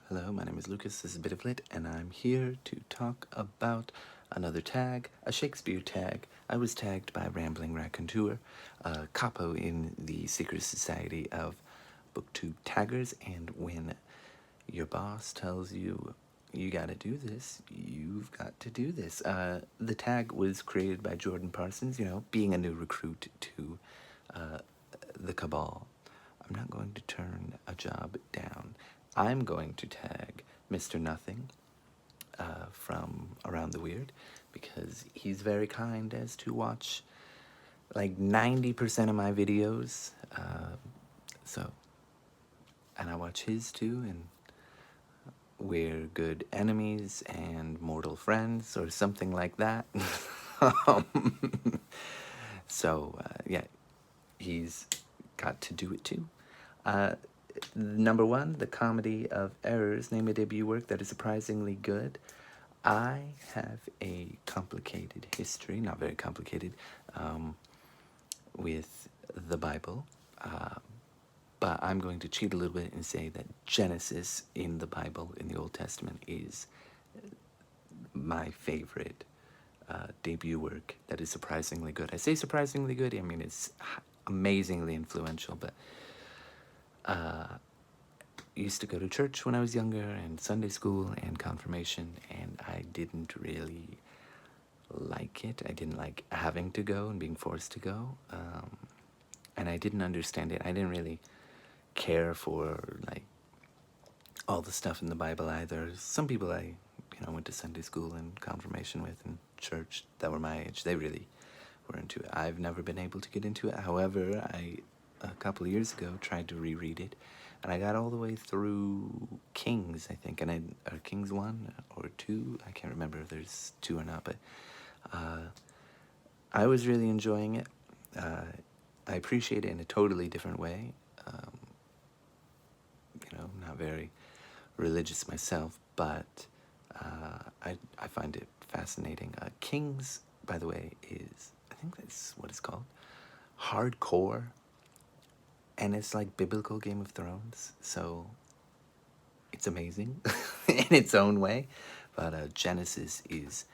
Hello, my name is Lucas, this is Bit of Lit, and I'm here to talk about another tag, a Shakespeare tag. I was tagged by Rambling Raconteur, a capo in the secret society of booktube taggers, and when your boss tells you, you gotta do this, you've got to do this. The tag was created by Jordan Parsons, being a new recruit to the cabal. I'm not going to turn a job down. I'm going to tag Mr. Nothing from Around the Weird because he's very kind as to watch like 90% of my videos. And I watch his too, and we're good enemies and mortal friends or something like that. Yeah, he's got to do it too. Number one, The Comedy of Errors, name a debut work that is surprisingly good. I have a complicated history, not very complicated, with the Bible, but I'm going to cheat a little bit and say that Genesis in the Bible, in the Old Testament, is my favorite debut work that is surprisingly good. I say surprisingly good, I mean it's amazingly influential, but I used to go to church when I was younger, and Sunday school and confirmation, and I didn't really like it. I didn't like having to go and being forced to go, and I didn't understand it. I didn't really care for like all the stuff in the Bible either. Some people I went to Sunday school and confirmation with and church that were my age, they really were into it. I've never been able to get into it. However, a couple of years ago, tried to reread it, and I got all the way through Kings, I think, and Kings 1 or 2, I can't remember if there's 2 or not, but I was really enjoying it. I appreciate it in a totally different way. Not very religious myself, but I find it fascinating. Kings, by the way, is, I think that's what it's called, hardcore, and it's like biblical Game of Thrones, so it's amazing in its own way, but Genesis is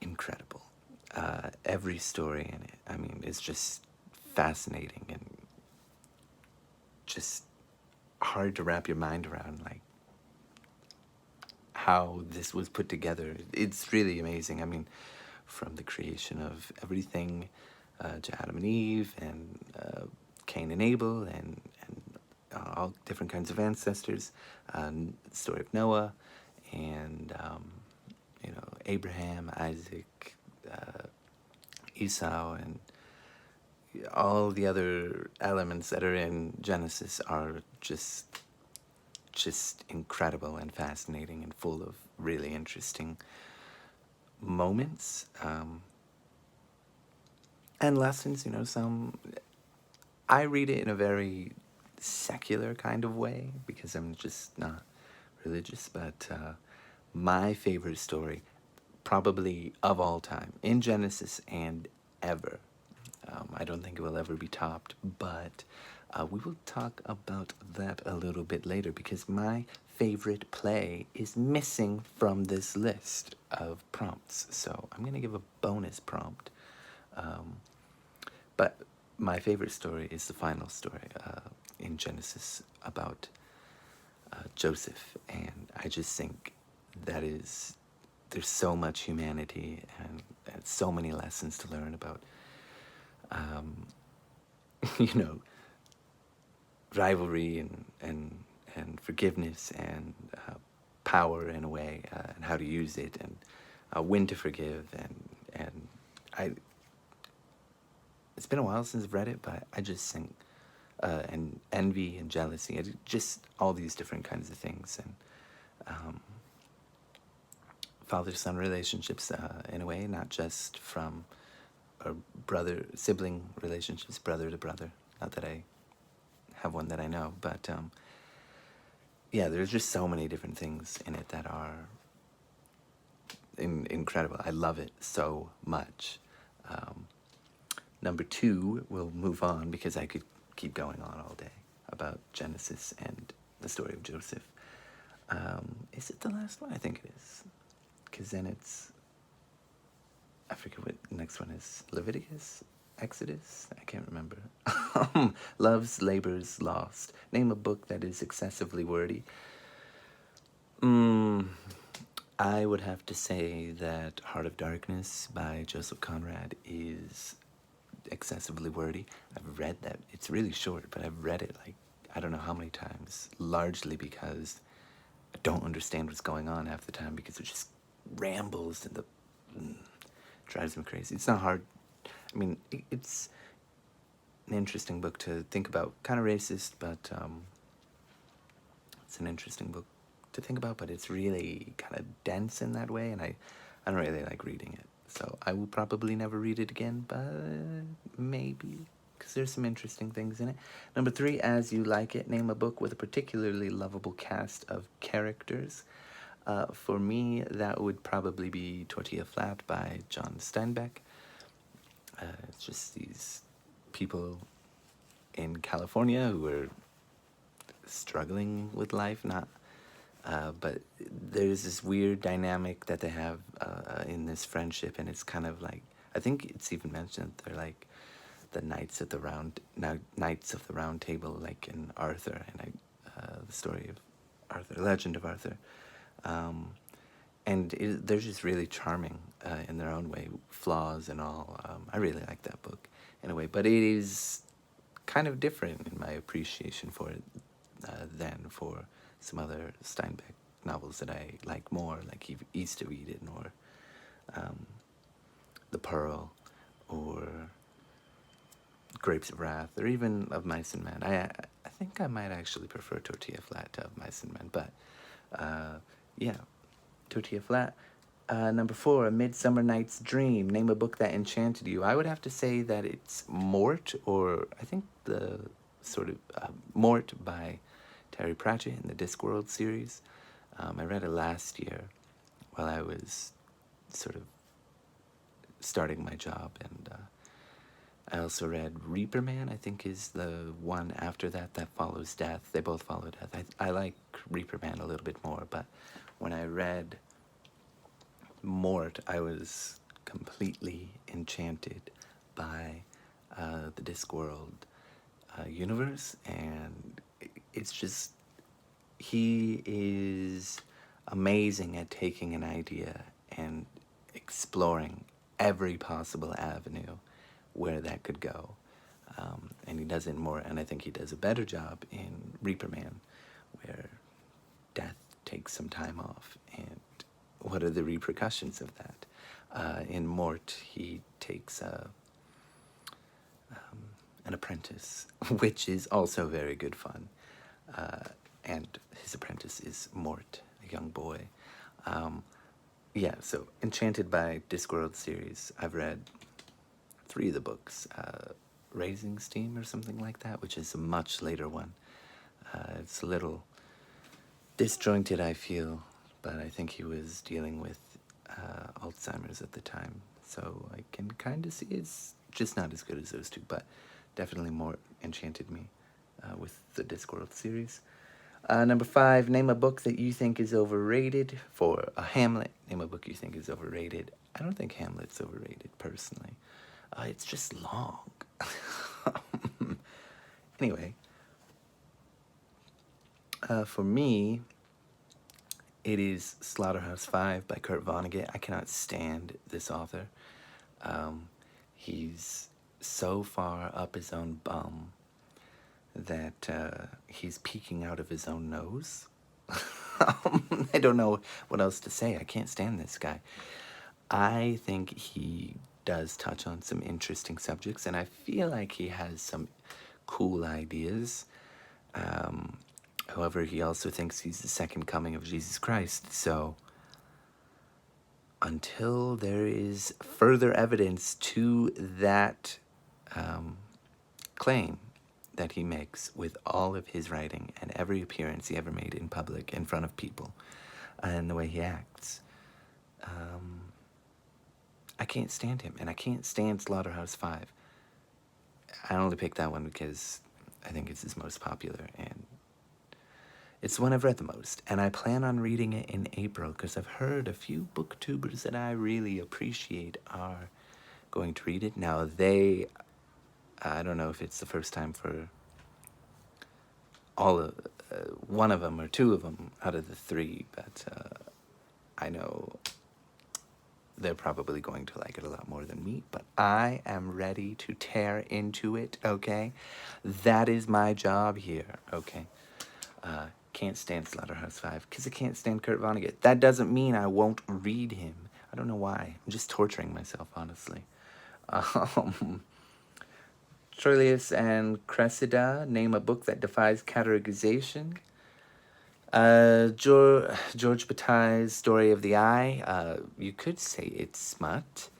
incredible. Every story in it, I mean, it's just fascinating and just hard to wrap your mind around, like, how this was put together. It's really amazing. I mean, from the creation of everything to Adam and Eve and Cain and Abel and all different kinds of ancestors, story of Noah and Abraham, Isaac, Esau, and all the other elements that are in Genesis are just incredible and fascinating and full of really interesting moments and lessons. Some I read it in a very secular kind of way because I'm just not religious, but my favorite story, probably of all time, in Genesis and ever, I don't think it will ever be topped, but we will talk about that a little bit later because my favorite play is missing from this list of prompts, so I'm going to give a bonus prompt. But my favorite story is the final story in Genesis about Joseph, and I just think there's so much humanity and so many lessons to learn about, rivalry and forgiveness and power in a way, and how to use it, and when to forgive, and it's been a while since I've read it, but I just think, and envy and jealousy, and just all these different kinds of things, and father-son relationships in a way, not just from sibling relationships, brother to brother. Not that I have one that I know, but yeah, there's just so many different things in it that are incredible. I love it so much. Number 2, we'll move on because I could keep going on all day about Genesis and the story of Joseph. Is it the last one? I think it is. Because then it's, I forget what the next one is. Leviticus? Exodus? I can't remember. Love's Labor's Lost. Name a book that is excessively wordy. I would have to say that Heart of Darkness by Joseph Conrad is excessively wordy. I've read that. It's really short, but I've read it like, I don't know how many times, largely because I don't understand what's going on half the time because it just rambles and drives me crazy. It's not hard. I mean, it's an interesting book to think about. Kind of racist, but it's an interesting book to think about, but it's really kind of dense in that way, and I don't really like reading it. So I will probably never read it again, but maybe, because there's some interesting things in it. Number 3, As You Like It. Name a book with a particularly lovable cast of characters. For me, that would probably be Tortilla Flat by John Steinbeck. It's just these people in California who are struggling with life, but there's this weird dynamic that they have in this friendship, and it's kind of like, I think it's even mentioned they're like the knights of the round table, like in Arthur, and the story of Arthur, Legend of Arthur, and they're just really charming in their own way, flaws and all. I really like that book in a way, but it is kind of different in my appreciation for it than for some other Steinbeck novels that I like more, like East of Eden or The Pearl or Grapes of Wrath, or even Of Mice and Men. I think I might actually prefer Tortilla Flat to Of Mice and Men, but yeah, Tortilla Flat. Number 4, A Midsummer Night's Dream. Name a book that enchanted you. I would have to say that it's Mort, or I think the sort of Mort by Terry Pratchett in the Discworld series. I read it last year while I was sort of starting my job, and I also read Reaper Man, I think is the one after that follows Death. They both follow Death. I like Reaper Man a little bit more, but when I read Mort, I was completely enchanted by the Discworld universe, and it's just, he is amazing at taking an idea and exploring every possible avenue where that could go. And he does it more, and I think he does a better job in Reaper Man, where death takes some time off, and what are the repercussions of that? In Mort, he takes an apprentice, which is also very good fun. And his apprentice is Mort, a young boy. Yeah, so Enchanted by Discworld series. I've read 3 of the books. Raising Steam or something like that, which is a much later one. It's a little disjointed, I feel, but I think he was dealing with Alzheimer's at the time, so I can kind of see it's just not as good as those 2, but definitely more enchanted me with the Discworld series. Number 5, name a book that you think is overrated. For a Hamlet, name a book you think is overrated. I don't think Hamlet's overrated, personally. It's just long. Anyway, for me, it is Slaughterhouse 5 by Kurt Vonnegut. I cannot stand this author. He's so far up his own bum that he's peeking out of his own nose. I don't know what else to say. I can't stand this guy. I think he does touch on some interesting subjects, and I feel like he has some cool ideas. However, he also thinks he's the second coming of Jesus Christ, so until there is further evidence to that claim that he makes with all of his writing and every appearance he ever made in public in front of people and the way he acts, I can't stand him, and I can't stand Slaughterhouse 5. I only picked that one because I think it's his most popular, and It's the one I've read the most, and I plan on reading it in April because I've heard a few booktubers that I really appreciate are going to read it. Now, I don't know if it's the first time for all of one of them or two of them out of the three, but I know they're probably going to like it a lot more than me, but I am ready to tear into it, okay? That is my job here, okay? Can't stand Slaughterhouse 5 because I can't stand Kurt Vonnegut. That doesn't mean I won't read him. I don't know why. I'm just torturing myself, honestly. Troilus and Cressida, name a book that defies categorization. George Bataille's Story of the Eye. You could say it's smut,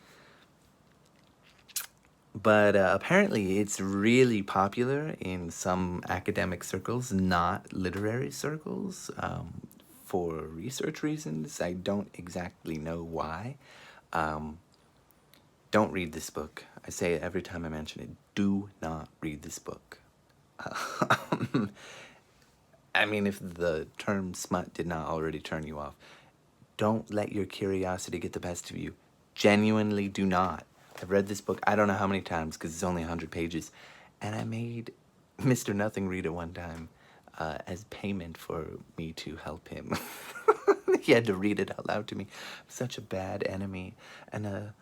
but apparently it's really popular in some academic circles, not literary circles, for research reasons. I don't exactly know why. Don't read this book. I say it every time I mention it. Do not read this book. I mean, if the term smut did not already turn you off, don't let your curiosity get the best of you. Genuinely do not. I've read this book I don't know how many times because it's only 100 pages, and I made Mr. Nothing read it one time as payment for me to help him. He had to read it out loud to me. I'm such a bad enemy and a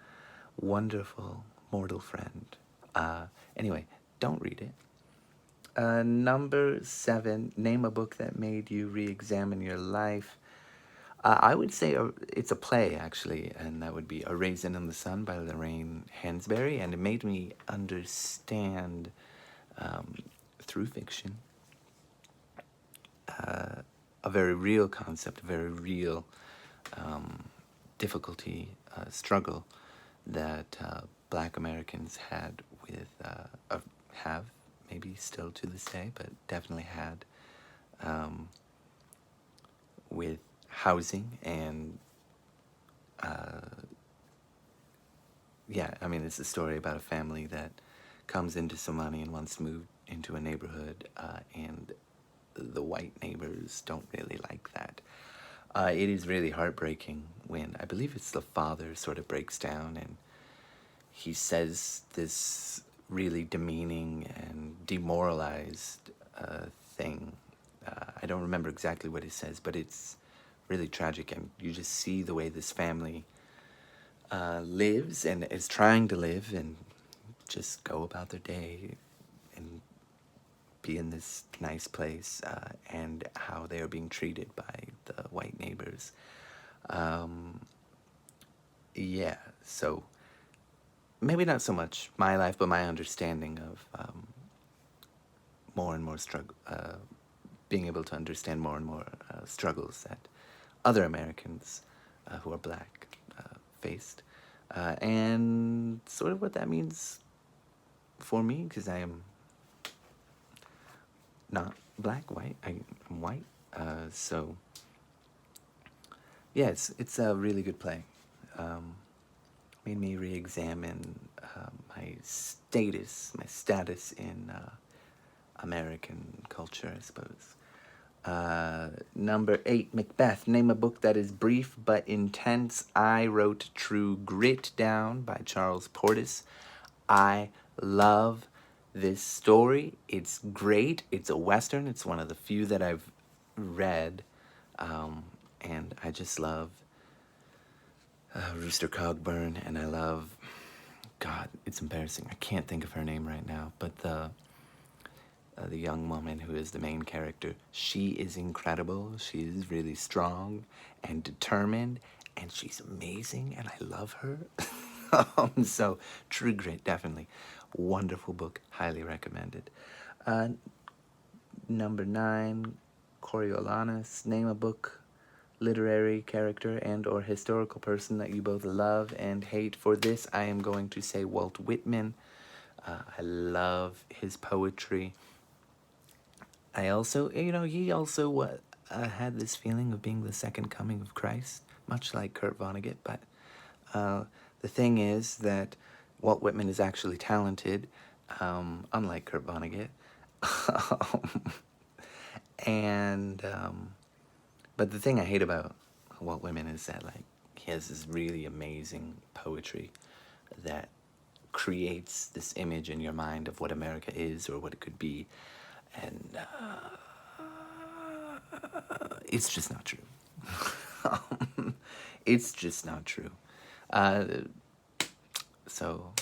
wonderful mortal friend. Anyway, don't read it. Number 7, name a book that made you re-examine your life. I would say it's a play, actually, and that would be A Raisin in the Sun by Lorraine, Hansberry, and it made me understand, through fiction, a very real concept, a very real difficulty, struggle that Black Americans had with, have, maybe still to this day, but definitely had, with housing and, yeah, I mean, it's a story about a family that comes into some money and wants to move into a neighborhood, and the white neighbors don't really like that. It is really heartbreaking when, I believe it's the father sort of breaks down and he says this really demeaning and demoralized thing. I don't remember exactly what he says, but it's really tragic, and you just see the way this family lives and is trying to live and just go about their day and be in this nice place, and how they are being treated by the white neighbors. Yeah, so maybe not so much my life, but my understanding of more and more struggle, being able to understand more and more struggles that other Americans who are black faced, and sort of what that means for me, because I am not black, I'm white, so yeah, it's a really good play. Made me re-examine my status in American culture, I suppose. Number 8, Macbeth. Name a book that is brief but intense. I wrote True Grit down by Charles Portis. I love this story. It's great. It's a Western. It's one of the few that I've read. And I just love Rooster Cogburn, and I love, God, it's embarrassing. I can't think of her name right now, but the young woman who is the main character, she is incredible. She is really strong and determined, and she's amazing, and I love her. So, True Grit, definitely. Wonderful book, highly recommended. Number 9, Coriolanus. Name a book, literary character and or historical person that you both love and hate. For this, I am going to say Walt Whitman. I love his poetry. I also, he also had this feeling of being the second coming of Christ, much like Kurt Vonnegut, but the thing is that Walt Whitman is actually talented, unlike Kurt Vonnegut. And but the thing I hate about Walt Whitman is that like he has this really amazing poetry that creates this image in your mind of what America is or what it could be, and it's just not true. It's just not true. Uh, so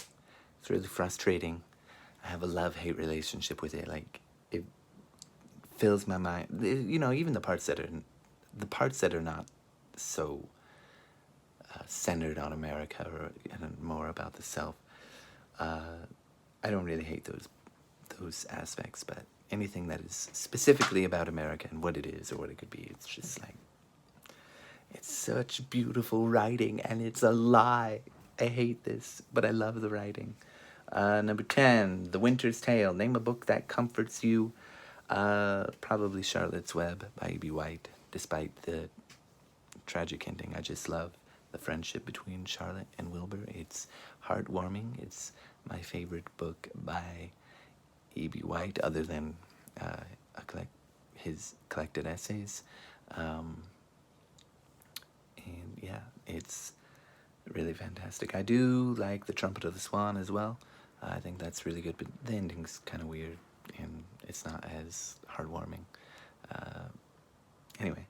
it's really frustrating. I have a love-hate relationship with it. Like it fills my mind. You know, even the parts that are not so centered on America or and more about the self. I don't really hate those aspects, but anything that is specifically about America and what it is or what it could be, it's just like it's such beautiful writing and it's a lie. I hate this, but I love the writing. Number 10, The Winter's Tale. Name a book that comforts you. Probably Charlotte's Web by E.B. White, despite the tragic ending. I just love the friendship between Charlotte and Wilbur. It's heartwarming. It's my favorite book by E.B. White, other than his collected essays. And yeah, it's really fantastic. I do like The Trumpet of the Swan as well. I think that's really good, but the ending's kind of weird and it's not as heartwarming. Anyway.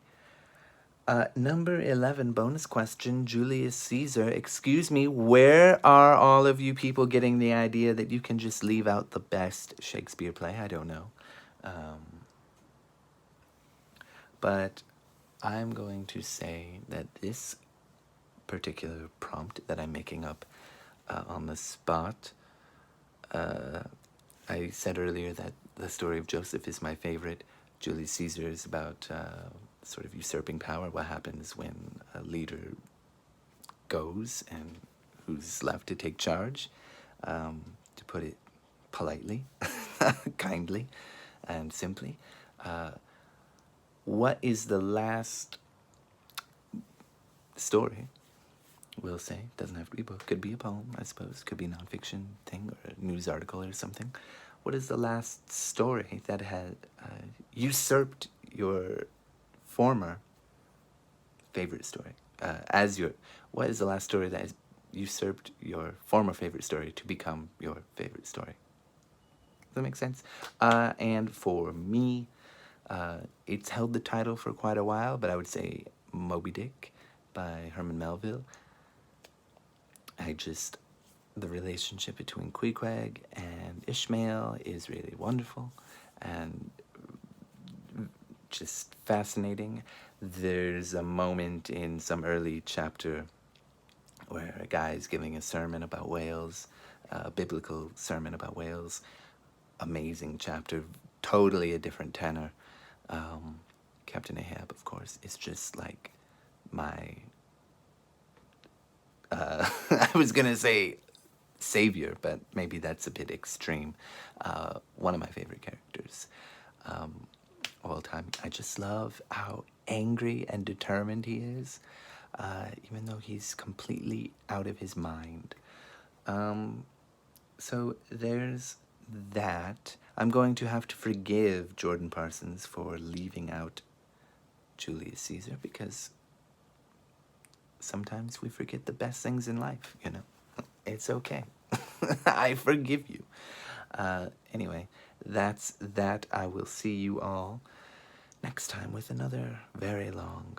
Number 11, bonus question, Julius Caesar. Excuse me, where are all of you people getting the idea that you can just leave out the best Shakespeare play? I don't know. But I'm going to say that this particular prompt that I'm making up on the spot, I said earlier that the story of Joseph is my favorite. Julius Caesar is about sort of usurping power. What happens when a leader goes and who's left to take charge? To put it politely, kindly, and simply, what is the last story? We'll say, doesn't have to be a book, could be a poem, I suppose, could be a nonfiction thing or a news article or something. What is the last story that had usurped your former favorite story? What is the last story that has usurped your former favorite story to become your favorite story? Does that make sense? And for me, it's held the title for quite a while, but I would say Moby Dick by Herman Melville. The relationship between Queequeg and Ishmael is really wonderful and just fascinating. There's a moment in some early chapter where a guy is giving a sermon about whales, a biblical sermon about whales. Amazing chapter, totally a different tenor. Captain Ahab, of course, is just like my... I was going to say savior, but maybe that's a bit extreme. One of my favorite characters all time. I just love how angry and determined he is, even though he's completely out of his mind. So there's that. I'm going to have to forgive Jordan Parsons for leaving out Julius Caesar, because sometimes we forget the best things in life, you know. It's okay. I forgive you. Anyway, that's that. I will see you all next time with another very long